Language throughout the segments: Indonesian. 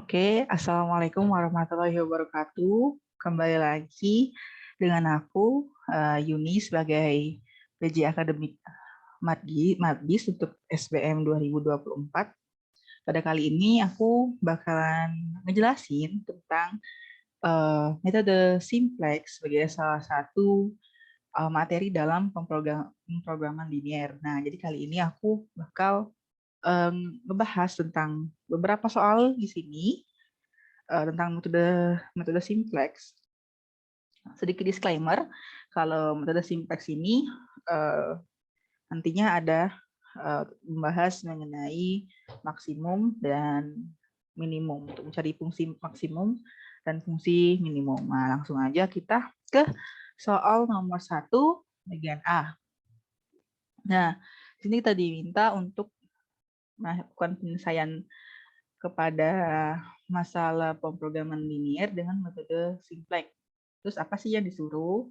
Oke, Assalamualaikum warahmatullahi wabarakatuh. Kembali lagi dengan aku, Yuni, sebagai PJ Akademik Madbis untuk SBM 2024. Pada kali ini aku bakalan ngejelasin tentang metode simplex sebagai salah satu materi dalam pemrograman linier. Nah, jadi kali ini aku bakal ngebahas tentang beberapa soal di sini tentang metode simplex. Sedikit disclaimer, kalau metode simplex ini nantinya ada membahas mengenai maksimum dan minimum untuk mencari fungsi maksimum dan fungsi minimum. Nah, langsung aja kita ke soal nomor 1 bagian A. Nah, di sini kita diminta untuk melakukan penyelesaian kepada masalah pemrograman linier dengan metode simplex. Terus apa sih yang disuruh?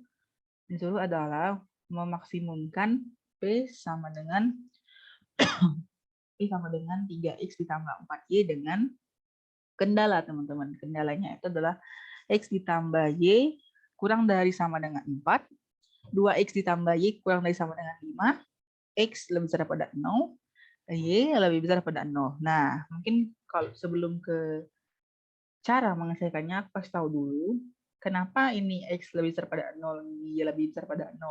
Disuruh adalah memaksimumkan P sama dengan 3x ditambah 4y dengan kendala, teman-teman. Kendalanya itu adalah x ditambah y kurang dari sama dengan 4, 2x ditambah y kurang dari sama dengan 5, x lebih besar daripada 0, y lebih besar daripada 0. Nah, mungkin kalau sebelum ke cara menyelesaikannya, aku kasih tahu dulu kenapa ini X lebih besar pada 0, Y lebih besar pada 0,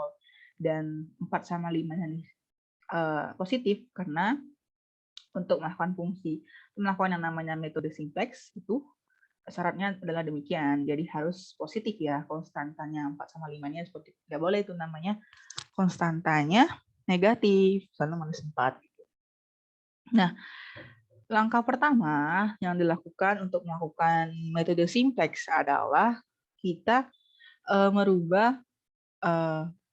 dan 4 sama 5 ini positif, karena untuk melakukan melakukan yang namanya metode simplex, itu syaratnya adalah demikian. Jadi harus positif ya, konstantanya 4 sama 5-nya positif. Nggak boleh itu namanya konstantanya negatif, selalu -4. Nah, langkah pertama yang dilakukan untuk melakukan metode simplex adalah kita merubah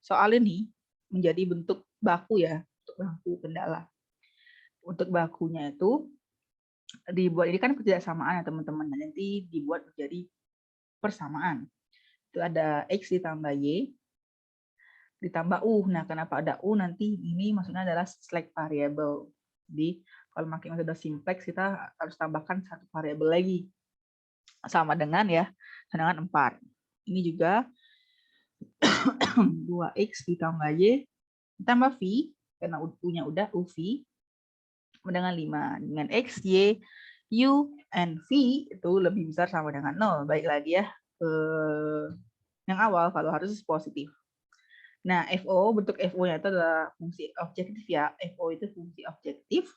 soal ini menjadi bentuk baku ya, untuk baku kendala. Untuk bakunya itu dibuat, ini kan kesamaan ya teman-teman, nanti dibuat menjadi persamaan. Itu ada X ditambah Y ditambah U. Nah, kenapa ada U? Nanti ini maksudnya adalah select variable. Jadi kalau pakai metode simplex kita harus tambahkan satu variabel lagi sama dengan 4. Ini juga 2x ditambah y ditambah v, karena U-nya udah UV, dengan 5. Dengan x, y, u, and v itu lebih besar sama dengan 0. Baik lagi ya, yang awal kalau harus positif. Nah, FO, bentuk FO-nya itu adalah fungsi objektif ya. FO itu fungsi objektif,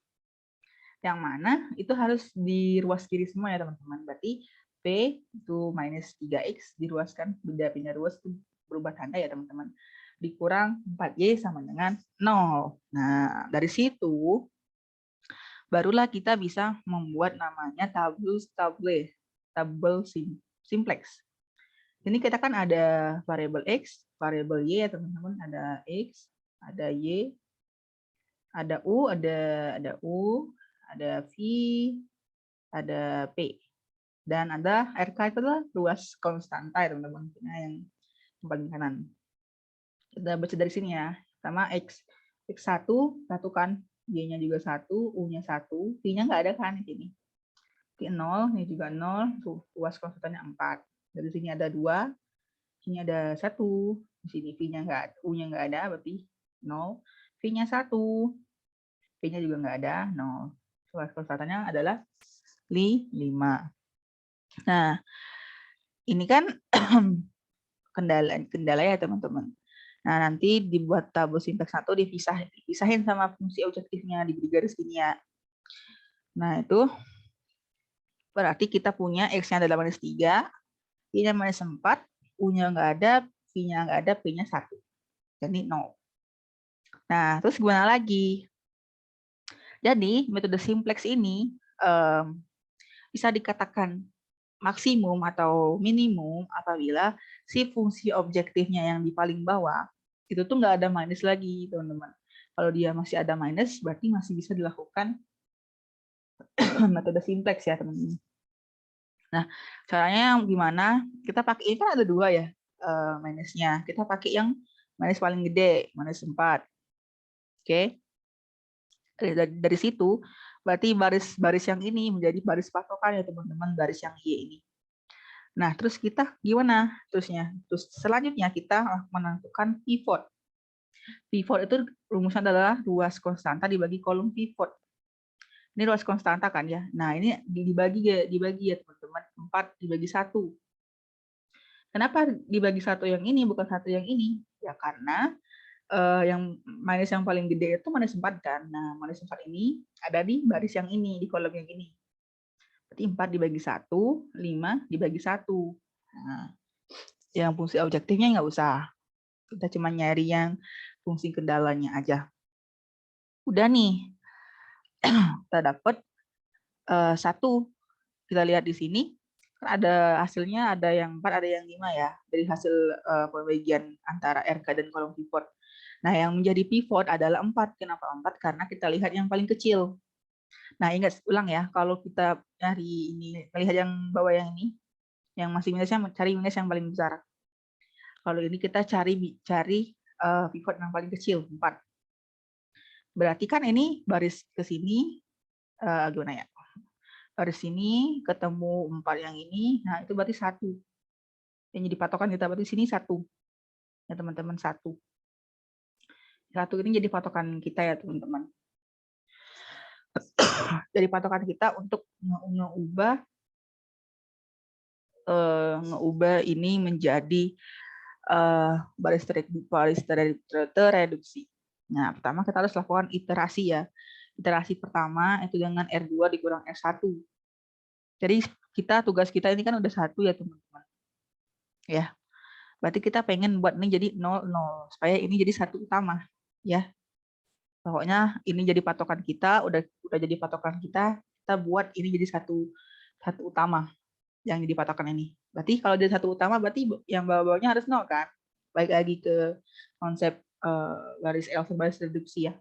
yang mana itu harus di ruas kiri semua ya teman-teman. Berarti P itu minus 3x diruaskan, beda pindah ruas itu berubah tanda ya teman-teman. Dikurang 4y sama dengan 0. Nah, dari situ barulah kita bisa membuat namanya tabel simplex. Ini kita kan ada variabel x, variabel y ya teman-teman, ada x, ada y, ada u, ada u, ada v, ada p, dan ada RK itu adalah ruas konstanta ya teman-teman, yang paling kanan. Kita baca dari sini ya. Pertama x1 satu kan, y-nya juga 1, u-nya 1, v-nya nggak ada kan di sini. V 0, ini juga 0, ruas konstantannya 4. Dari sini ada 2, sini ada 1, di sini v-nya nggak, u-nya nggak ada, berarti 0. V-nya 1, v-nya juga nggak ada, 0. Ruas konstantannya adalah 5. Nah, ini kan kendala ya teman-teman. Nah, nanti dibuat tabel simplex 1, dipisahin sama fungsi objektifnya, diberi garis gini ya. Nah, itu berarti kita punya x-nya ada -3, y-nya -4, u-nya nggak ada, v-nya nggak ada, p-nya 1. Jadi 0. Nah, terus gimana lagi? Jadi, metode simplex ini bisa dikatakan maksimum atau minimum apabila si fungsi objektifnya yang di paling bawah itu tuh nggak ada minus lagi, teman-teman. Kalau dia masih ada minus, berarti masih bisa dilakukan metode simplex ya, teman-teman. Nah, caranya yang gimana? Kita pakai, ini kan ada 2 ya minusnya. Kita pakai yang minus paling gede, -4. Oke. Dari situ Berarti baris yang ini menjadi baris patokan ya teman-teman, baris yang Y ini. Nah, terus kita gimana terusnya? Terus selanjutnya kita menentukan pivot. Pivot itu rumusnya adalah ruas konstanta dibagi kolom pivot. Ini ruas konstanta kan ya. Nah, ini dibagi ya teman-teman, 4 dibagi 1. Kenapa dibagi 1 yang ini bukan 1 yang ini? Ya karena yang minus yang paling gede itu minus 4 kan. Nah, minus 4 ini ada di baris yang ini, di kolom yang ini. Berarti 4 dibagi 1, 5 dibagi 1. Nah, yang fungsi objektifnya nggak usah. Kita cuma nyari yang fungsi kendalanya aja. Udah nih, kita dapat 1. Kita lihat di sini, kan ada hasilnya, ada yang 4, ada yang 5 ya, dari hasil pembagian antara RK dan kolom pivot. Nah, yang menjadi pivot adalah 4. Kenapa 4? Karena kita lihat yang paling kecil. Nah, ingat, ulang ya, kalau kita nyari ini, melihat yang bawah yang ini, yang masih minusnya, cari minus yang paling besar. Kalau ini kita cari pivot yang paling kecil, 4. Berarti kan ini baris ke sini, gimana ya? Baris sini ketemu 4 yang ini, nah itu berarti 1. Yang jadi patokan kita berarti sini 1. Ya teman-teman, 1. 1 ini jadi patokan kita ya teman-teman. Jadi patokan kita untuk ngeubah ini menjadi baris tereduksi. Nah, pertama kita harus lakukan iterasi ya. Iterasi pertama itu dengan R2 dikurang R1. Jadi tugas kita ini kan udah 1 ya teman-teman. Ya. Berarti kita pengen buat ini jadi 0, 0. Supaya ini jadi 1 utama. Ya. Pokoknya ini jadi patokan kita, udah jadi patokan kita buat ini jadi satu utama yang jadi patokan ini. Berarti kalau jadi 1 utama, berarti yang bawah-bawahnya harus 0 kan? Baik lagi ke konsep garis L baris reduksi ya.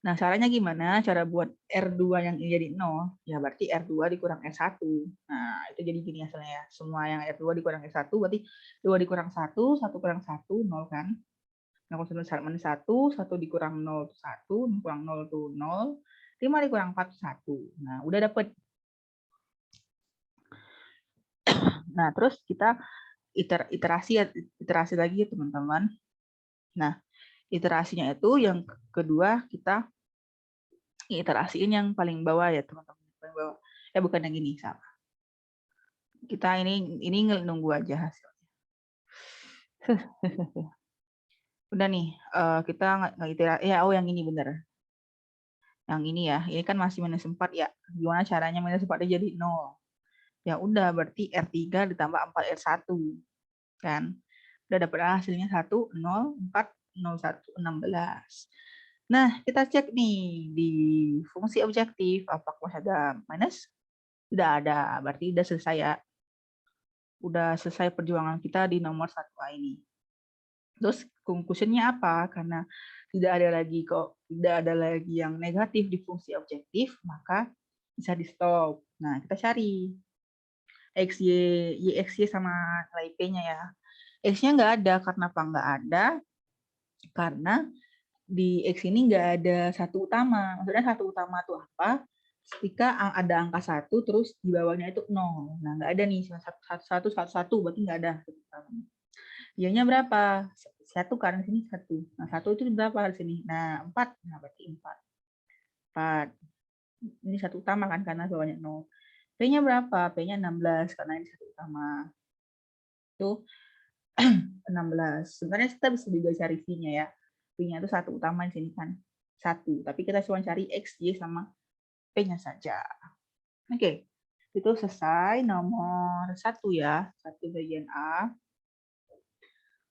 Nah, caranya gimana? Cara buat R2 yang ini jadi 0, ya berarti R2 dikurang R1. Nah, itu jadi gini hasilnya ya. Semua yang R2 dikurang R1, berarti 2 dikurang 1, 1 kurang 1, 0 kan? 0 minus 1, 1 dikurang 0 itu 1, 0 kurang 0 itu 0, 5 dikurang 4 itu 1. Nah, udah dapet. Nah, terus kita iterasi lagi ya teman-teman. Nah, iterasinya itu yang kedua kita iterasiin yang paling bawah ya teman-teman. Paling bawah. Bukan yang ini, sama. Kita ini nunggu aja hasilnya. Udah nih, kita nggak iterasi. Ya, yang ini bener. Yang ini ya, ini kan masih minus 4 ya. Gimana caranya minus 4 jadi 0? Ya udah, berarti R3 ditambah 4R1. Kan? Udah dapat hasilnya 1, 0, 4, 0, 1, 16. Nah, kita cek nih di fungsi objektif, apakah masih ada minus? Tidak ada, berarti udah selesai ya. Udah selesai perjuangan kita di nomor 1A ini. Terus conclusion-nya apa? Karena tidak ada lagi yang negatif di fungsi objektif, maka bisa di stop. Nah, kita cari XY sama nilai P-nya ya. X-nya nggak ada, karena apa nggak ada? Karena di X ini nggak ada 1 utama. Maksudnya 1 utama itu apa? Ketika ada angka 1, terus di bawahnya itu 0. Nah, nggak ada nih, 1, berarti nggak ada. Y-nya berapa? 1 kan, di sini 1. Nah, 1 itu berapa di sini? Nah, 4. Nah, berarti 4. 4. Ini 1 utama kan, karena bawahnya 0. P-nya berapa? P-nya 16, karena ini 1 utama. Itu 16. Sebenarnya kita bisa juga cari V-nya ya. V-nya itu 1 utama di sini kan. 1. Tapi kita cuma cari X, Y, sama P-nya saja. Oke. Itu selesai nomor 1 ya. 1 bagian A.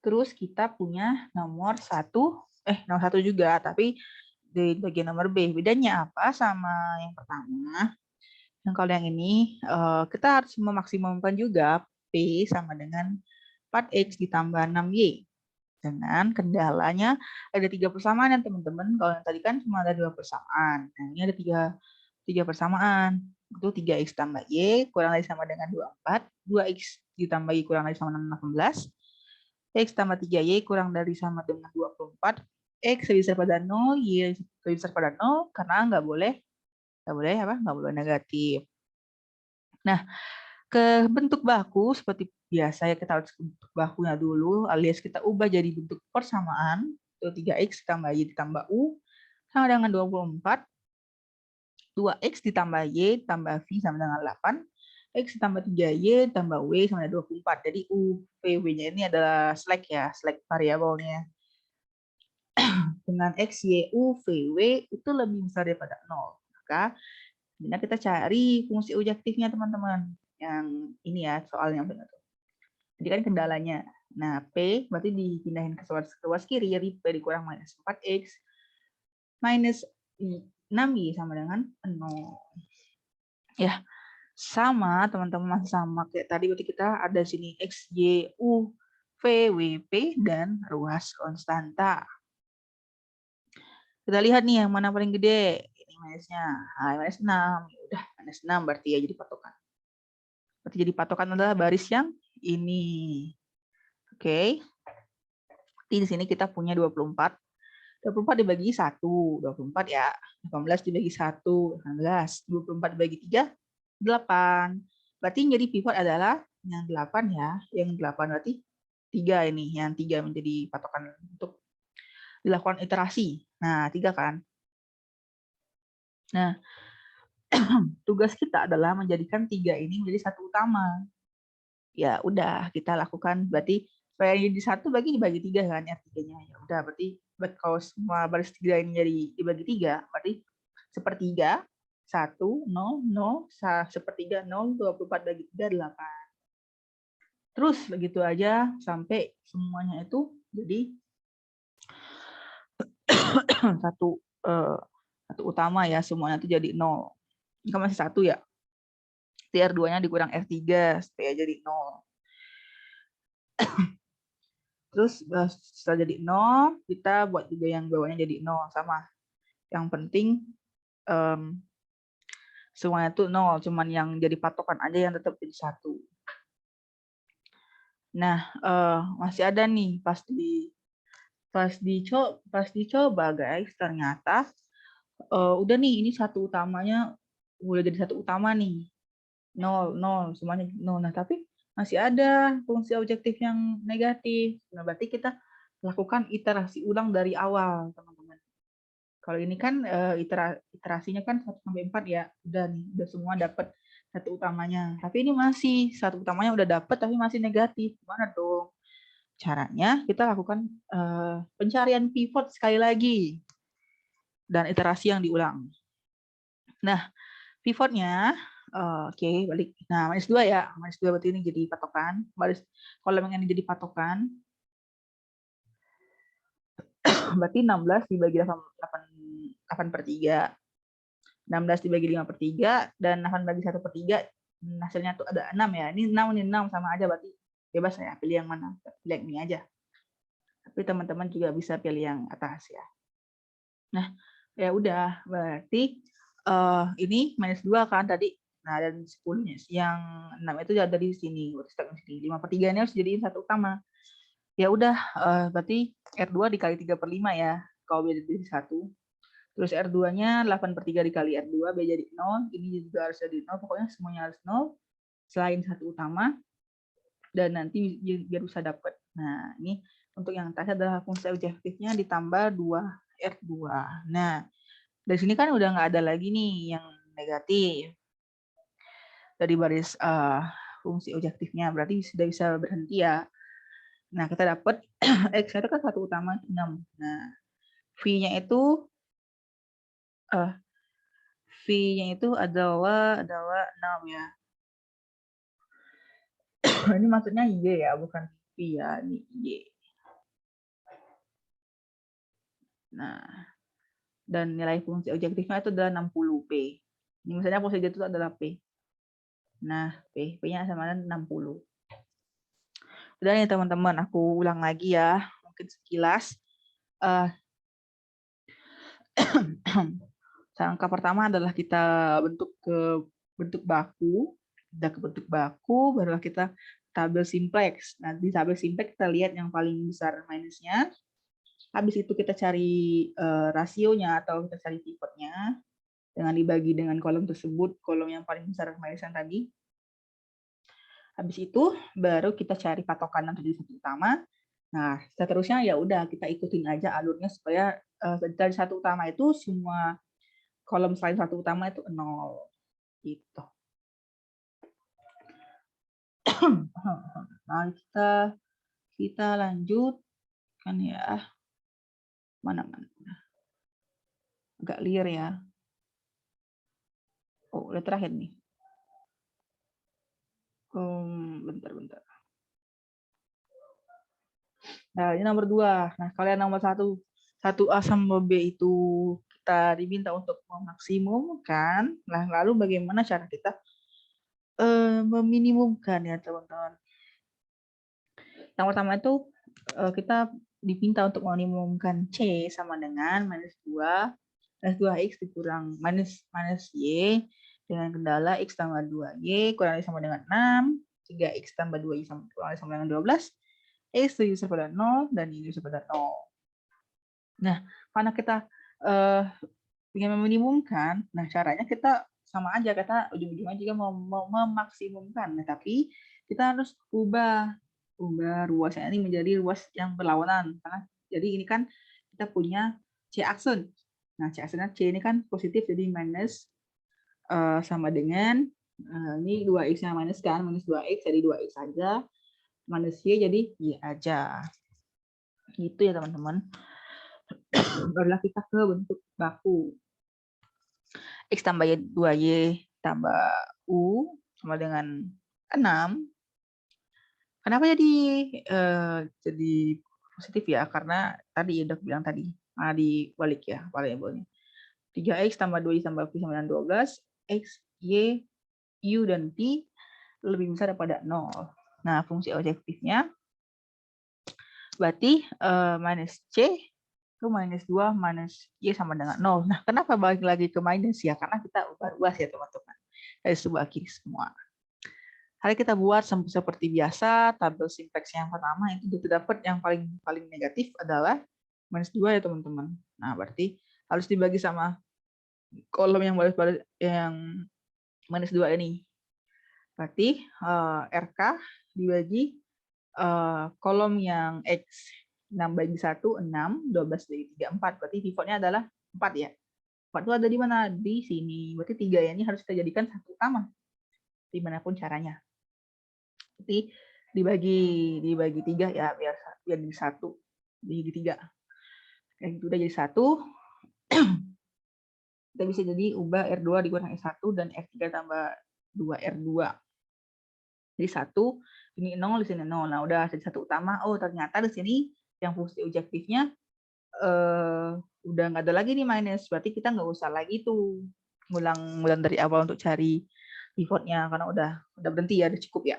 Terus kita punya nomor 1 juga, tapi di bagian nomor B. Bedanya apa sama yang pertama? Yang kalau yang ini, kita harus memaksimumkan juga P sama dengan 4X ditambah 6Y. Dengan kendalanya ada 3 persamaan ya teman-teman. Kalau yang tadi kan cuma ada 2 persamaan. Nah, ini ada 3 persamaan. Itu 3X tambah Y kurang lebih sama dengan 24. 2X ditambah Y kurang lebih sama dengan 18. X tambah 3Y kurang dari sama dengan 24. X lebih besar pada 0, Y lebih besar pada 0, karena nggak boleh Nggak boleh apa? Nggak boleh negatif. Nah, ke bentuk baku seperti biasa ya, kita harus ke bentuk bakunya dulu, alias kita ubah jadi bentuk persamaan. Itu 3x ditambah y ditambah u sama dengan 24. 2x ditambah y tambah v sama dengan 8. X ditambah 3y tambah w sama dengan 24. Jadi u, v, w-nya ini adalah slack ya, slack variabelnya. Dengan x, y, u, v, w itu lebih besar daripada 0. Maka kita cari fungsi objektifnya teman-teman. Yang ini ya soalnya benar. Jadi kan kendalanya. Nah, P berarti dipindahin ke ruas kiri, jadi P dikurang minus 4x minus 6y sama dengan 0. Ya, sama teman-teman, masih sama kayak tadi. Berarti kita ada sini x, y, u, v, w, p, dan ruas konstanta. Kita lihat nih yang mana paling gede. Ini minusnya. Nah, minus 6. Ya udah, minus 6 berarti ya jadi patokan. Berarti jadi patokan adalah baris yang ini. Oke. Di sini kita punya 24. 24 dibagi 1. 24 ya. 18 dibagi 1. 16. 24 dibagi 3. 8. Berarti yang jadi pivot adalah yang 8 ya. Yang 8 berarti 3 ini. Yang 3 menjadi patokan untuk dilakukan iterasi. Nah, 3 kan. Nah, tugas kita adalah menjadikan 3 ini menjadi satu utama. Ya udah, kita lakukan. Berarti supaya jadi 1 dibagi 3 kan R3-nya. Ya udah, berarti kalau semua baris 3 ini jadi dibagi 3, berarti sepertiga 1, 0, 0, sepertiga 0, 24 bagi 3, 8. Terus begitu aja sampai semuanya itu jadi satu utama ya, semuanya itu jadi 0. Ini kan masih 1 ya. R2-nya dikurang R3 supaya jadi 0. Terus setelah jadi 0, kita buat juga yang bawahnya jadi 0 sama. Yang penting semuanya itu 0, cuman yang jadi patokan aja yang tetap jadi 1. Nah, masih ada nih pas dicoba guys, ternyata udah nih ini satu utamanya udah jadi satu utama nih. 0, 0, semuanya 0. Nah, tapi masih ada fungsi objektif yang negatif. Nah, berarti kita lakukan iterasi ulang dari awal, teman-teman. Kalau ini kan iterasinya kan 1 sampai 4 ya. Udah nih, udah semua dapat satu utamanya. Tapi ini masih satu utamanya udah dapat tapi masih negatif. Gimana dong? Caranya kita lakukan pencarian pivot sekali lagi dan iterasi yang diulang. Nah, pivotnya oke, balik. Nah, minus 2 ya. Minus 2 berarti ini jadi patokan. Baris kolom yang ini jadi patokan. Berarti 16 dibagi 8/3. 16 dibagi 5/3 dan 8 bagi 1/3, hasilnya tuh ada 6 ya. Ini 6 sama aja, berarti bebas ya pilih yang mana. Pilih yang ini aja. Tapi teman-teman juga bisa pilih yang atas ya. Nah, ya udah, berarti ini minus 2 kan tadi. Nah, dan 10-nya yang 6 itu ada di sini. Berarti sini 5/3 ini harus jadiin satu utama. Ya udah, berarti R2 dikali 3/5 ya. Kalau beda jadi 1. Terus R2-nya 8/3 dikali R2, B jadi 0. Ini juga harus jadi 0. Pokoknya semuanya harus 0. Selain satu utama. Dan nanti biar bisa dapat. Nah, ini untuk yang atas adalah fungsi objektifnya ditambah 2R2. Nah, dari sini kan udah nggak ada lagi nih yang negatif. Dari baris fungsi objektifnya. Berarti sudah bisa berhenti ya. Nah, kita dapat X itu kan satu utama 6. Nah, V-nya itu V-nya itu adalah 6 ya. Ini maksudnya Y ya, bukan V ya, ini Y. Nah, dan nilai fungsi objektifnya itu adalah 60P. Ini misalnya fungsi itu adalah P. Nah, P-nya sama dengan 60. Udah nih teman-teman, aku ulang lagi ya, mungkin sekilas. Langkah pertama adalah kita bentuk baku. Udah ke bentuk baku, barulah kita tabel simplex. Nah, di tabel simplex kita lihat yang paling besar minusnya. Habis itu kita cari rasionya atau kita cari pivotnya. dengan dibagi dengan kolom tersebut, kolom yang paling besar manisan tadi. Habis itu baru kita cari patokan yang jadi satu utama. Nah, seterusnya ya udah kita ikutin aja alurnya supaya dari satu utama itu semua kolom selain satu utama itu 0 gitu. Nah, kita lanjut kan ya. Mana agak liar ya. Oh, udah terakhir nih. Bentar. Nah, ini nomor 2. Nah, kalian nomor 1A sama B itu kita diminta untuk memaksimumkan. Nah, lalu bagaimana cara kita meminimumkan ya, teman-teman? Yang pertama itu kita diminta untuk meminimumkan C sama dengan minus 2x dikurang minus Y dengan kendala X tambah 2Y kurang sama dengan 6, 3X tambah 2Y kurang sama dengan 12, X divisor pada 0, dan Y divisor pada 0. Nah, karena kita ingin meminimumkan, nah caranya kita sama aja, kita ujung-ujungnya juga mau memaksimumkan. Nah, tapi kita harus ubah ruasnya ini menjadi ruas yang berlawanan. Karena jadi ini kan kita punya C aksen. Nah, C aksennya C ini kan positif, jadi minus sama dengan ini 2x-nya minus kan, minus 2x jadi 2x aja, minus Y jadi Y aja. Gitu ya, teman-teman. Barulah kita ke bentuk baku. X tambah 2Y tambah U sama dengan 6. Kenapa jadi positif ya? Karena tadi udah bilang tadi, dibalik ya, variabelnya. 3X tambah 2Y tambah Q sama dengan 12, X, Y, U, dan T lebih besar daripada 0. Nah, fungsi objektifnya berarti minus C itu minus 2 minus Y sama dengan 0. Nah, kenapa balik lagi ke minus ya? Karena kita ubah ruas ya, teman-teman. Dari sebelah kiri semua. Hari kita buat seperti biasa, tabel sintaks yang pertama itu kita dapat yang paling negatif adalah minus 2 ya, teman-teman. Nah, berarti harus dibagi sama kolom yang minus 2 ini. Berarti RK dibagi kolom yang X 6 bagi 1, 6, 12 bagi 3, 4. Berarti defaultnya adalah 4 ya. 4 itu ada di mana? Di sini. Berarti 3 ini harus kita jadikan satu utama. Dimanapun caranya. Berarti dibagi 3 ya, biar jadi 1. Dibagi 3. Yang itu udah jadi 1. Kita bisa jadi ubah R2 dikurang S1 dan R3 tambah 2R2. Jadi 1, ini 0, di sini 0. Nah, udah jadi satu utama. Oh, ternyata di sini yang fungsi objektifnya udah nggak ada lagi nih minus. Berarti kita nggak usah lagi tuh ngulang dari awal untuk cari defaultnya, karena udah berhenti ya, udah cukup ya.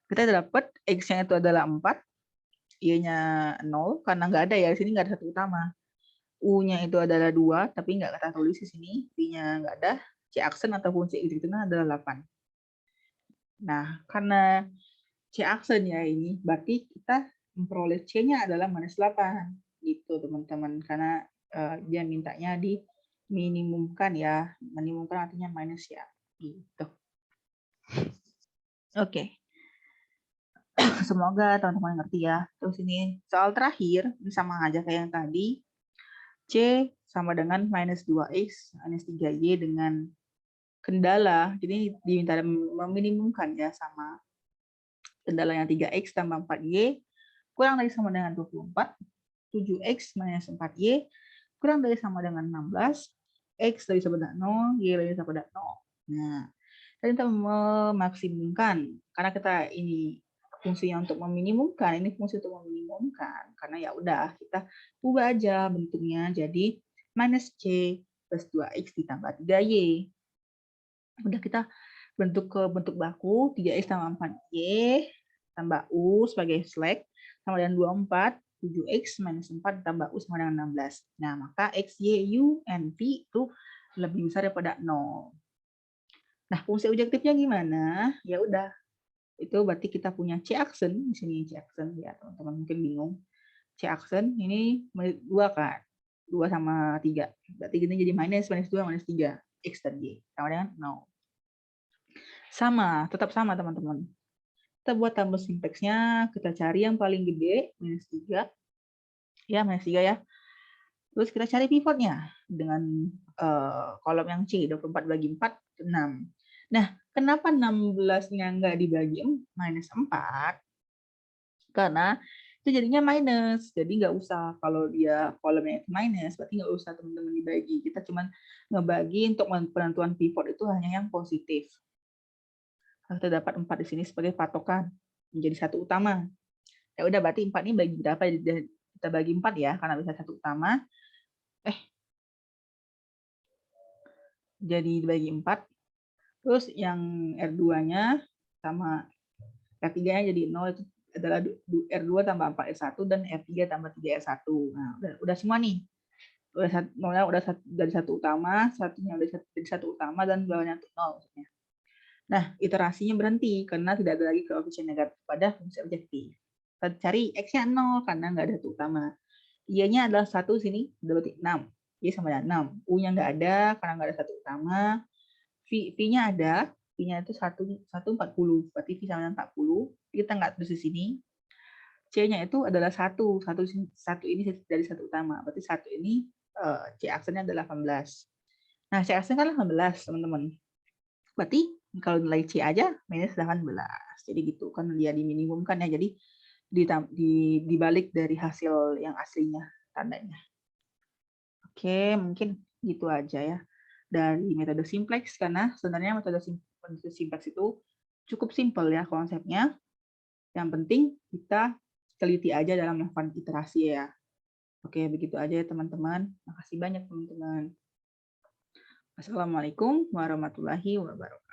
Kita dapat X-nya itu adalah 4, Y-nya 0, karena nggak ada ya, di sini nggak ada satu utama. U-nya itu adalah 2, tapi nggak kita tulis di sini. Y-nya nggak ada. C aksen atau fungsi X itu adalah 8. Nah, karena C aksen ya ini, berarti kita memperoleh C-nya adalah minus 8. Gitu, teman-teman. Karena dia mintanya diminimumkan ya. Minimumkan artinya minus ya. Gitu. Oke. Semoga teman-teman ngerti ya. Terus ini soal terakhir, ini sama aja kayak yang tadi. C sama dengan minus 2X minus 3Y dengan kendala. Jadi diminta meminimumkan ya, sama kendala yang 3X tambah 4Y kurang dari sama dengan 24. 7X minus 4Y kurang dari sama dengan 16. X dari sama dengan 0, Y dari sama dengan 0. Nah, kita memaksimumkan. Karena kita ini fungsinya untuk meminimumkan, ini fungsi untuk meminimumkan. Karena ya udah, kita ubah aja bentuknya jadi minus C plus 2X ditambah 3Y. Udah kita bentuk baku, 3X tambah 4Y tambah U sebagai slack sama dengan 24, 7X minus 4 tambah U sama dengan 16. Nah, maka X, Y, U, and V itu lebih besar daripada 0. Nah, fungsi objektifnya gimana? Ya udah, itu berarti kita punya C aksen. Di sini C aksen ya, teman-teman mungkin bingung. C aksen ini 2 kan. 2 sama 3. Berarti ini jadi minus 2, minus 3. X dan Y. Sama dengan 0. Sama, tetap sama teman-teman. Kita buat tabel simplexnya, kita cari yang paling gede, minus 3. Ya, minus 3 ya. Terus kita cari pivotnya dengan kolom yang C, 24 bagi 4, 6. Nah, kenapa 16-nya nggak dibagi minus 4? Karena itu jadinya minus. Jadi nggak usah, kalau dia kolomnya itu minus, berarti nggak usah teman-teman dibagi. Kita cuma ngebagi untuk penentuan pivot itu hanya yang positif. Kita dapat 4 di sini sebagai patokan, menjadi satu utama. Ya udah, berarti 4 ini bagi berapa? Kita bagi 4 ya, karena bisa satu utama. Jadi dibagi 4. Terus yang R2-nya sama R3-nya jadi 0, itu adalah R2 tambah 4R1 dan R3 tambah 3R1. Nah, udah semua nih. Nolnya udah dari satu utama, satunya udah dari satu utama, dan bawahnya 0. Nah, iterasinya berhenti karena tidak ada lagi koefisien negatif pada fungsi objektif. Kita cari X-nya 0 karena nggak ada satu utama. Y-nya adalah 1 sini, berarti 6. Y sama dengan 6. U-nya nggak ada karena nggak ada satu utama. V-nya ada, V-nya itu 140, berarti V sama dengan 40. Kita nggak tulis di sini. C-nya itu adalah 1 ini dari satu utama, berarti 1 ini C aksennya adalah 18. Nah, C aksen kan 18, teman-teman. Berarti kalau nilai C aja minus 18. Jadi gitu kan, dia diminimumkan ya. Jadi dibalik dari hasil yang aslinya tandanya. Oke, mungkin gitu aja ya dari metode simplex, karena sebenarnya metode simplex itu cukup simpel ya konsepnya. Yang penting kita teliti aja dalam melakukan iterasi ya. Oke, begitu aja ya teman-teman. Makasih banyak teman-teman. Assalamualaikum warahmatullahi wabarakatuh.